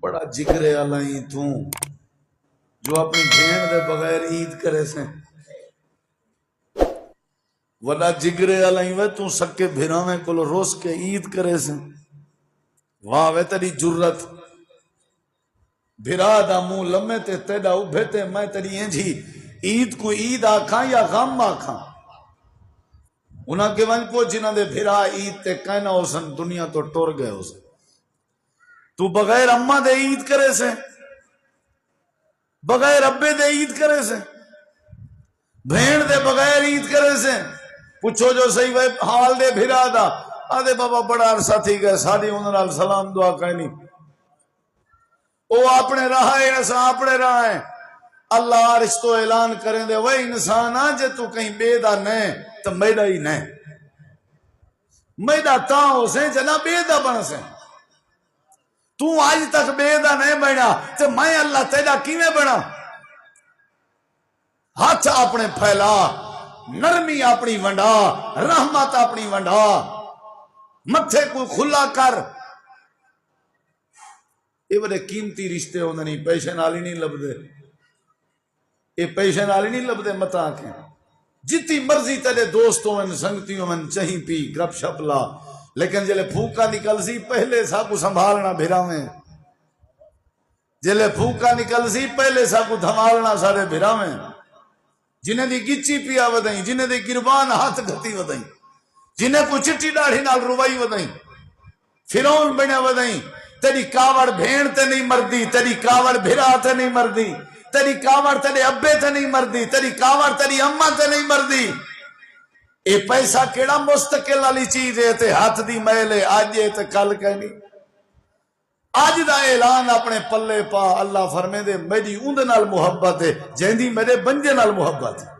بڑا جگرے والا تو جو اپنی بھین دے بغیر عید کرے سے وڈا جگرے والا تو سکے بھراویں کو روس کے عید کرے سے واہ وے تیری جرت بھرا دا منہ لمے تے تیڈا ابھے تے میں تیری اینجی عید کو عید آکھاں یا غم آکھاں انہاں کے ون کو جنہاں دے بھرا عید تے کہنا ہو سن دنیا تو ٹور گئے ہو سن تو بغیر اماں دے عید کرے سے بغیر ابے دے عید کرے سے بھین دے بغیر عید کرے سے پوچھو جو صحیح وے حال دے بھرا دا آدھے بابا بڑا عرصہ تھی گئے ساری انہوں سلام دعا کہنی او اپنے راہ ہے ایسا اپنے راہ ہے اللہ رشتو اعلان کریں دے وہ انسان آجے تو کہیں بے دا نہیں تو میڈا ہی نہیں میڈا تاں ہو سے جنا بے دا بن سے تو آج تک بے دا نہیں بنا تو میں اللہ تیرا کیویں بنا ہاتھ اپنے پھیلا نرمی اپنی ونڈا رحمت اپنی ونڈا متھے کو کھلا کر یہ بڑے قیمتی رشتے ہوندے نہیں پیسے نال ہی نہیں لبدے یہ پیسے نال ہی نہیں لبدے متا آنکھیں جتنی مرضی تیرے دوستوں میں سنگتیوں میں چہیں پی گپ شپ لا لیکن جلے پھوکا نکل سی پہلے سا کو سنبھالنا بھراویں جلے پھوکا نکل سی پہلے سا کو دھمالنا سارے بھراویں جنہیں دی گچی پیا ودائیں جنہیں دی گربان ہاتھ گھتی ودائیں جنہیں کو چٹی ڈاڑھی نال روائی ودائیں فرعون بنے ودائیں تیری کاوڑ بھین تے نہیں مردی تیری کاوڑ بھرا تے نہیں مردی تیری کاوڑ تیرے ابے تے نہیں مردی تیری کاوڑ تیری اماں تے نہیں مردی اے پیسہ کیڑا مستقل والی چیز ہے تے ہاتھ دی میل ہے آج یہ تے کل کہنی آج دا اعلان اپنے پلے پا اللہ فرمے دے میری اوندے نال محبت ہے جہندی میرے بنجے نال محبت ہے